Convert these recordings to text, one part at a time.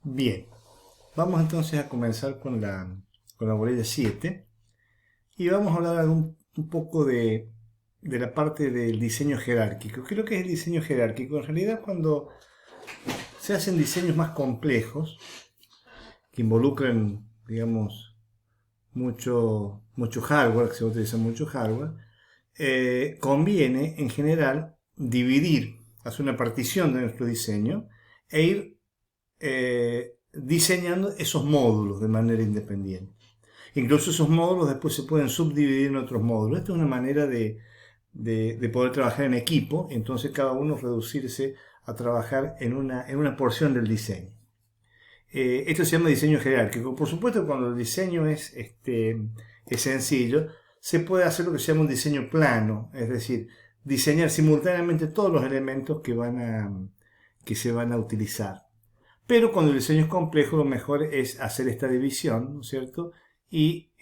Bien, vamos entonces a comenzar con la bolilla 7 y vamos a hablar un poco de la parte del diseño jerárquico. ¿Qué es lo que es el diseño jerárquico? En realidad, cuando se hacen diseños más complejos, que involucran, digamos, mucho hardware, que se utiliza mucho hardware, conviene en general dividir, hacer una partición de nuestro diseño e ir diseñando esos módulos de manera independiente. Incluso esos módulos después se pueden subdividir en otros módulos. Esta es una manera de poder trabajar en equipo, entonces cada uno reducirse a trabajar en una porción del diseño. Esto se llama diseño jerárquico. Por supuesto, cuando el diseño es sencillo, se puede hacer lo que se llama un diseño plano, es decir, diseñar simultáneamente todos los elementos que se van a utilizar. Pero cuando el diseño es complejo, lo mejor es hacer esta división, ¿no es cierto? Y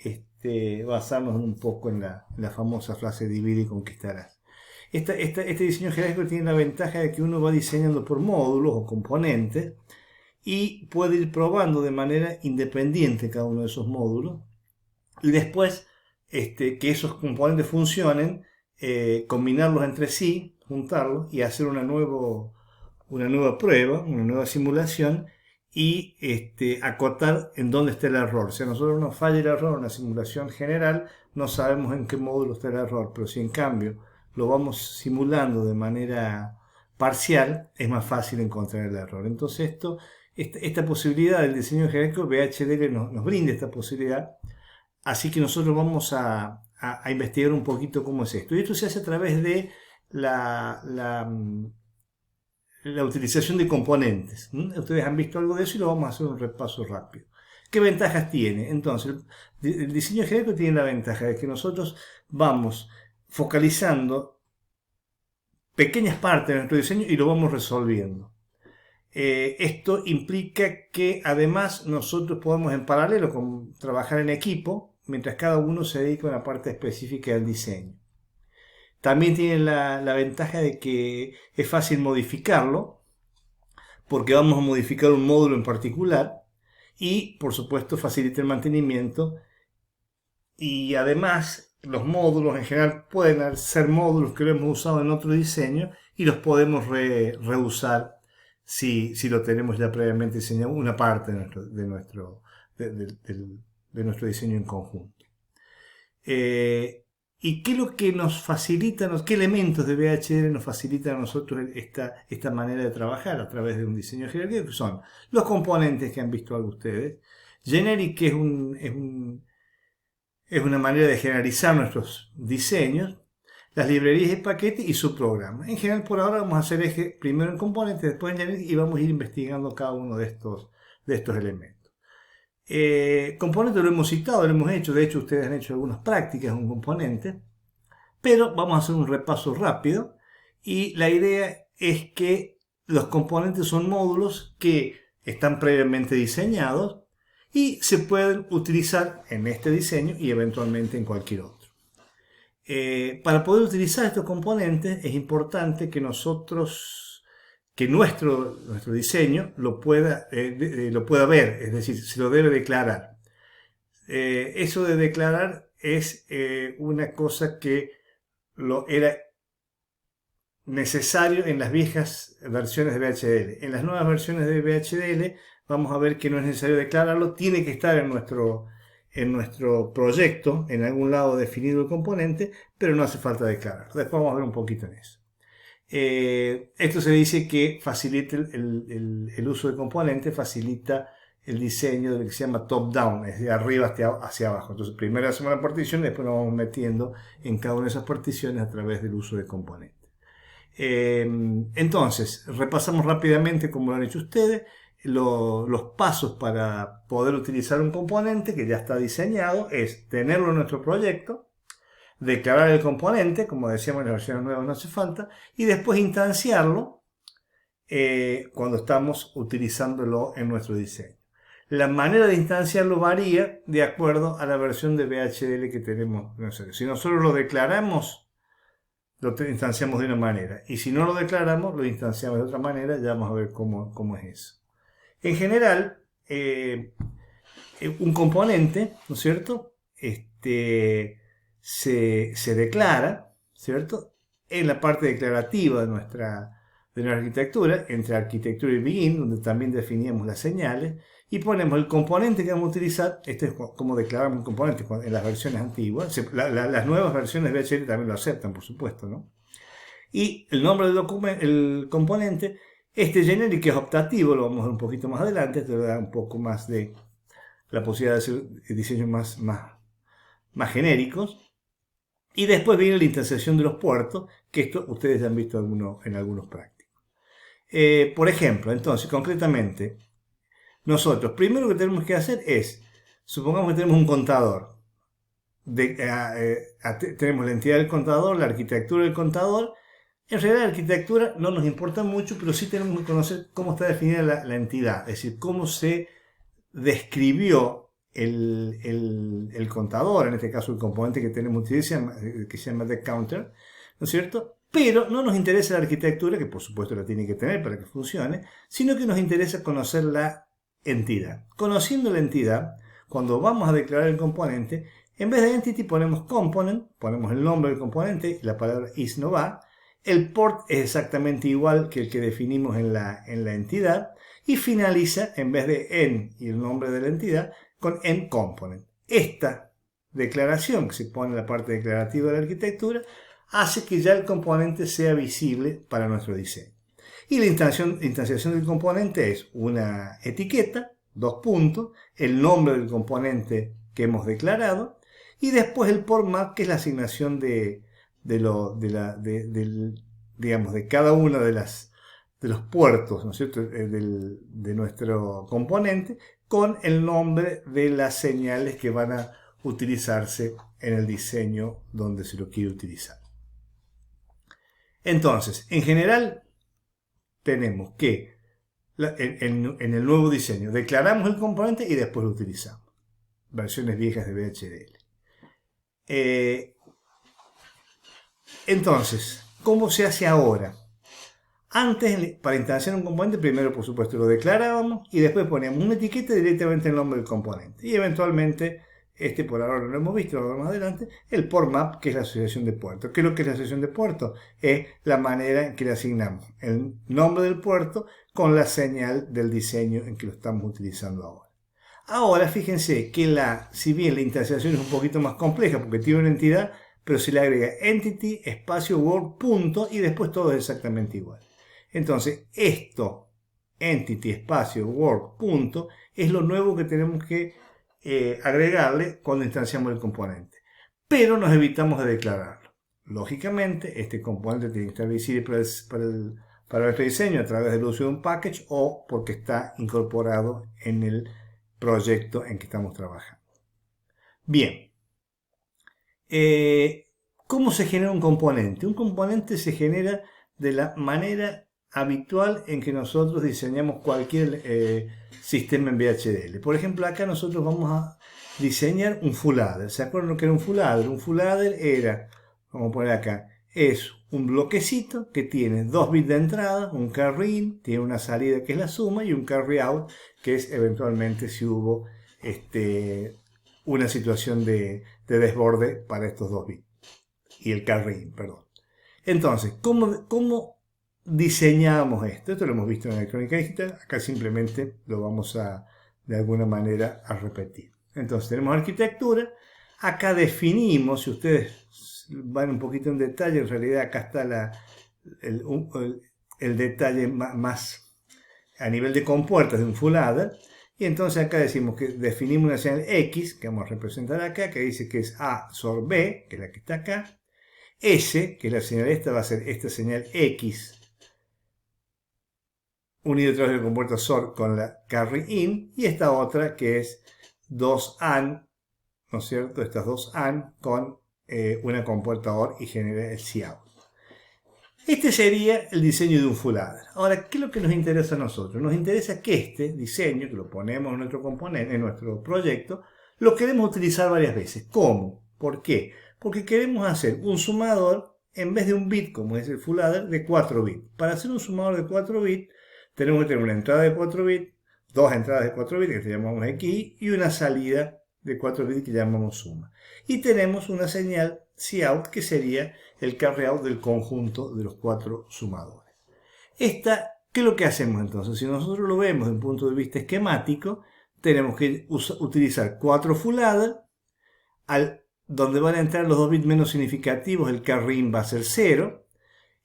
basarnos un poco en la famosa frase divide y conquistarás. Este diseño jerárquico tiene la ventaja de que uno va diseñando por módulos o componentes y puede ir probando de manera independiente cada uno de esos módulos y después que esos componentes funcionen, combinarlos entre sí, juntarlos y hacer una nueva prueba, una nueva simulación y acotar en dónde está el error. Si a nosotros nos falla el error en una simulación general, no sabemos en qué módulo está el error, pero si en cambio lo vamos simulando de manera parcial, es más fácil encontrar el error. Entonces esta posibilidad del diseño jerárquico, VHDL nos brinda esta posibilidad, así que nosotros vamos a investigar un poquito cómo es esto. Y esto se hace a través de la utilización de componentes. Ustedes han visto algo de eso y lo vamos a hacer un repaso rápido. ¿Qué ventajas tiene? Entonces, el diseño jerárquico tiene la ventaja de que nosotros vamos focalizando pequeñas partes de nuestro diseño y lo vamos resolviendo. Esto implica que además nosotros podemos en paralelo trabajar en equipo mientras cada uno se dedica a una parte específica del diseño. También tiene la ventaja de que es fácil modificarlo porque vamos a modificar un módulo en particular y por supuesto facilita el mantenimiento y además los módulos en general pueden ser módulos que lo hemos usado en otro diseño y los podemos reusar si lo tenemos ya previamente diseñado, una parte de nuestro diseño en conjunto. ¿Y qué es lo que nos facilita, qué elementos de VHDL nos facilitan a nosotros esta manera de trabajar a través de un diseño jerárquico? Que son los componentes que han visto algo ustedes. Generic, que es una manera de generalizar nuestros diseños, las librerías de paquete y su programa. En general, por ahora vamos a hacer eje primero en componentes, después en generic y vamos a ir investigando cada uno de estos elementos. Componentes lo hemos citado, lo hemos hecho, de hecho ustedes han hecho algunas prácticas en componente, pero vamos a hacer un repaso rápido y la idea es que los componentes son módulos que están previamente diseñados y se pueden utilizar en este diseño y eventualmente en cualquier otro. Para poder utilizar estos componentes es importante que nuestro diseño lo pueda ver, es decir, se lo debe declarar. Eso de declarar es una cosa que era necesario en las viejas versiones de VHDL. En las nuevas versiones de VHDL vamos a ver que no es necesario declararlo, tiene que estar en nuestro proyecto, en algún lado definido el componente, pero no hace falta declararlo. Después vamos a ver un poquito en eso. Esto se dice que facilita el uso de componentes, facilita el diseño de lo que se llama top-down, es de arriba hacia abajo. Entonces, primero hacemos la partición y después nos vamos metiendo en cada una de esas particiones a través del uso de componentes. Entonces, repasamos rápidamente como lo han hecho ustedes, los pasos para poder utilizar un componente que ya está diseñado es tenerlo en nuestro proyecto, declarar el componente, como decíamos en la versión nueva no hace falta, y después instanciarlo cuando estamos utilizándolo en nuestro diseño. La manera de instanciarlo varía de acuerdo a la versión de VHDL que tenemos. Si nosotros lo declaramos, lo instanciamos de una manera, y si no lo declaramos, lo instanciamos de otra manera. Ya vamos a ver cómo es eso. En general, un componente, ¿no es cierto? Se declara, ¿cierto? En la parte declarativa de nuestra arquitectura, entre arquitectura y begin, donde también definíamos las señales, y ponemos el componente que vamos a utilizar. Este es como declaramos un componente en las versiones antiguas. Las nuevas versiones de VHDL también lo aceptan, por supuesto, ¿no? Y el nombre del el componente, este generic, que es optativo, lo vamos a ver un poquito más adelante, esto le da un poco más de la posibilidad de hacer diseños más genéricos. Y después viene la instanciación de los puertos, que esto ustedes ya han visto en algunos prácticos. Por ejemplo, entonces, concretamente, nosotros primero que tenemos que hacer es, supongamos que tenemos un contador. Tenemos la entidad del contador, la arquitectura del contador. En realidad la arquitectura no nos importa mucho, pero sí tenemos que conocer cómo está definida la entidad, es decir, cómo se describió el contador, en este caso el componente que tenemos que se llama the counter, ¿no es cierto? Pero no nos interesa la arquitectura, que por supuesto la tiene que tener para que funcione, sino que nos interesa conocer la entidad. Conociendo la entidad, cuando vamos a declarar el componente, en vez de entity ponemos component, ponemos el nombre del componente, la palabra is no va, el port es exactamente igual que el que definimos en la entidad, y finaliza, en vez de en y el nombre de la entidad, con en component. Esta declaración que se pone en la parte declarativa de la arquitectura hace que ya el componente sea visible para nuestro diseño. Y la instanciación del componente es una etiqueta, dos puntos, el nombre del componente que hemos declarado, y después el port map, que es la asignación de cada uno de los puertos, ¿no es cierto?, de nuestro componente, con el nombre de las señales que van a utilizarse en el diseño donde se lo quiere utilizar. Entonces, en general, tenemos que, en el nuevo diseño, declaramos el componente y después lo utilizamos. Versiones viejas de VHDL. Entonces, ¿cómo se hace ahora? Antes, para instanciar un componente, primero por supuesto lo declarábamos y después poníamos una etiqueta directamente en el nombre del componente. Y eventualmente, por ahora no lo hemos visto, lo vemos más adelante, el port map, que es la asociación de puertos. ¿Qué es lo que es la asociación de puertos? Es la manera en que le asignamos el nombre del puerto con la señal del diseño en que lo estamos utilizando ahora. Ahora, fíjense que si bien la instanciación es un poquito más compleja porque tiene una entidad, pero se le agrega entity, espacio, word, punto y después todo es exactamente igual. Entonces, entity, espacio, word, punto, es lo nuevo que tenemos que agregarle cuando instanciamos el componente. Pero nos evitamos de declararlo. Lógicamente, este componente tiene que estar visible para nuestro diseño a través del uso de un package o porque está incorporado en el proyecto en que estamos trabajando. Bien. ¿Cómo se genera un componente? Un componente se genera de la manera habitual en que nosotros diseñamos cualquier sistema en VHDL. Por ejemplo, acá nosotros vamos a diseñar un full adder. ¿Se acuerdan lo que era un full adder? Un full adder era, vamos a poner acá, es un bloquecito que tiene 2 bits de entrada, un carry in, tiene una salida que es la suma y un carry out, que es eventualmente si hubo una situación de desborde para estos 2 bits. Y el carry in, perdón. Entonces, ¿cómo diseñamos esto? Esto lo hemos visto en electrónica digital. Acá simplemente lo vamos de alguna manera a repetir. Entonces, tenemos arquitectura. Acá definimos, si ustedes van un poquito en detalle, en realidad acá está el detalle más a nivel de compuertas de un full adder. Y entonces acá decimos que definimos una señal X, que vamos a representar acá, que dice que es A sobre B, que es la que está acá. S, que es la señal esta, va a ser esta señal X, unido a través del compuerto SOR con la carry in, y esta otra que es 2 AND, ¿no es cierto? Estas 2 AND con una compuerta OR y genera el cout. Este sería el diseño de un full adder. Ahora, ¿qué es lo que nos interesa a nosotros? Nos interesa que este diseño, que lo ponemos en nuestro componente, en nuestro proyecto, lo queremos utilizar varias veces. ¿Cómo? ¿Por qué? Porque queremos hacer un sumador, en vez de un bit, como es el full adder, de 4 bits. Para hacer un sumador de 4 bits, tenemos que tener una entrada de 4 bits, dos entradas de 4 bits que llamamos XI y una salida de 4 bits que llamamos suma. Y tenemos una señal Cout que sería el carry out del conjunto de los 4 sumadores. ¿Qué es lo que hacemos entonces? Si nosotros lo vemos desde un punto de vista esquemático, tenemos que utilizar 4 full adder, donde van a entrar los 2 bits menos significativos, el carry in va a ser 0,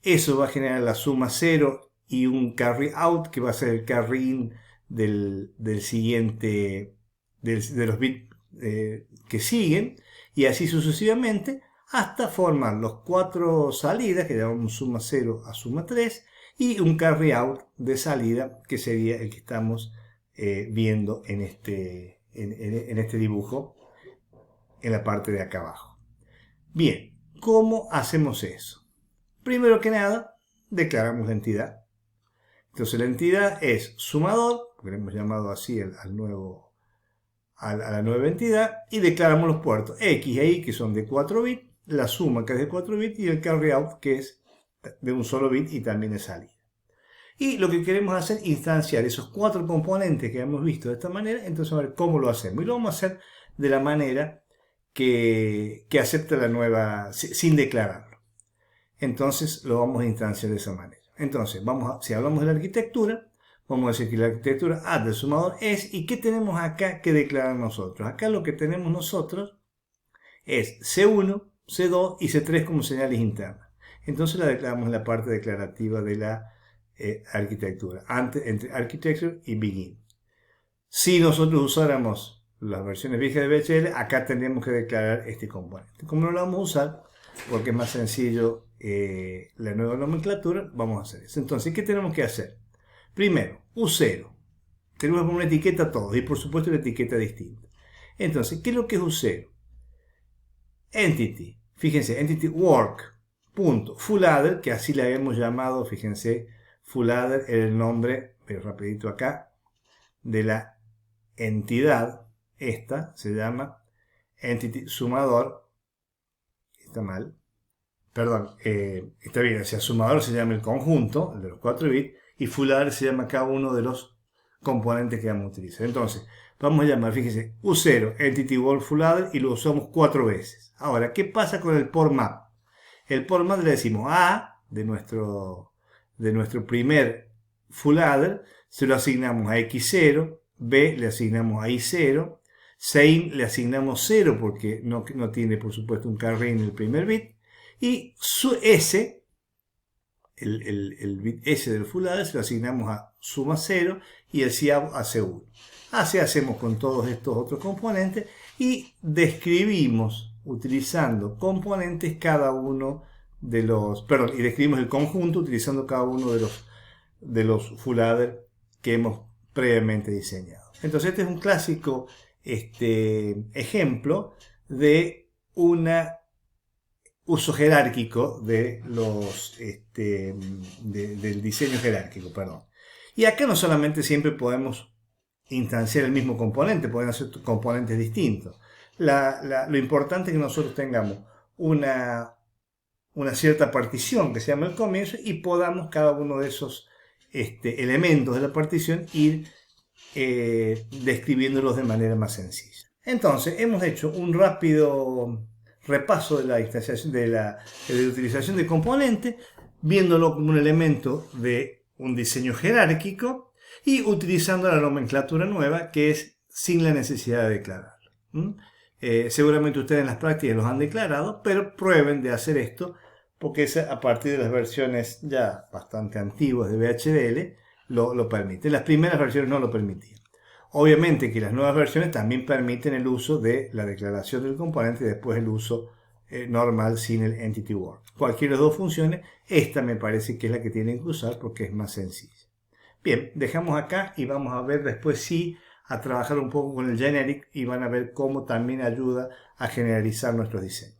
eso va a generar la suma 0 y un carry out que va a ser el carry in del siguiente, de los bits que siguen, y así sucesivamente, hasta formar los 4 salidas, que llamamos suma 0 a suma 3, y un carry out de salida, que sería el que estamos viendo en este dibujo, en la parte de acá abajo. Bien, ¿cómo hacemos eso? Primero que nada, declaramos la entidad. Entonces la entidad es sumador, porque le hemos llamado así a la nueva entidad, y declaramos los puertos X e Y, que son de 4 bits, la suma, que es de 4 bits, y el carry out, que es de un solo bit y también de salida. Y lo que queremos hacer es instanciar esos 4 componentes que hemos visto de esta manera. Entonces a ver cómo lo hacemos. Y lo vamos a hacer de la manera que acepta la nueva, sin declararlo. Entonces lo vamos a instanciar de esa manera. Entonces, si hablamos de la arquitectura, vamos a decir que la arquitectura del sumador es, ¿y qué tenemos acá que declarar nosotros? Acá lo que tenemos nosotros es C1, C2 y C3 como señales internas. Entonces la declaramos en la parte declarativa de la arquitectura, entre architecture y begin. Si nosotros usáramos las versiones viejas de VHDL, acá tendríamos que declarar este componente. Como no lo vamos a usar, porque es más sencillo la nueva nomenclatura, vamos a hacer eso. Entonces, ¿qué tenemos que hacer? Primero, U0. Tenemos una etiqueta todos y por supuesto una etiqueta distinta. Entonces, ¿qué es lo que es U0? Entity. Fíjense, entity work. Punto. Full adder, que así le habíamos llamado, fíjense, full adder era el nombre, pero rapidito acá, de la entidad. Esta se llama entity sumador. Está mal. Perdón, está bien, o sea, sumador se llama el conjunto, el de los 4 bits, y full adder se llama cada uno de los componentes que vamos a utilizar. Entonces, vamos a llamar, fíjense, U0, entity work full adder, y lo usamos 4 veces. Ahora, ¿qué pasa con el port map? El port map le decimos A, de nuestro primer full adder, se lo asignamos a X0, B le asignamos a Y0, C le asignamos 0 porque no tiene por supuesto un carry en el primer bit, y su S, el bit S del full adder, se lo asignamos a suma 0 y el Cout a C1. Así hacemos con todos estos otros componentes y describimos utilizando componentes cada uno de los, perdón, y describimos el conjunto utilizando cada uno de los full adder que hemos previamente diseñado. Entonces este es un clásico ejemplo de un uso jerárquico de del diseño jerárquico, perdón. Y acá no solamente siempre podemos instanciar el mismo componente, pueden ser componentes distintos. Lo importante es que nosotros tengamos una cierta partición que se llama el comienzo y podamos cada uno de esos elementos de la partición ir describiéndolos de manera más sencilla. Entonces, hemos hecho un rápido repaso de la instanciación de la utilización de componentes, viéndolo como un elemento de un diseño jerárquico y utilizando la nomenclatura nueva que es sin la necesidad de declararlo. Seguramente ustedes en las prácticas los han declarado, pero prueben de hacer esto porque es a partir de las versiones ya bastante antiguas de VHDL lo permite. Las primeras versiones no lo permitían. Obviamente que las nuevas versiones también permiten el uso de la declaración del componente y después el uso normal sin el entity work. Cualquiera de las dos funciones, esta me parece que es la que tienen que usar porque es más sencilla. Bien, dejamos acá y vamos a ver después sí a trabajar un poco con el generic y van a ver cómo también ayuda a generalizar nuestros diseños.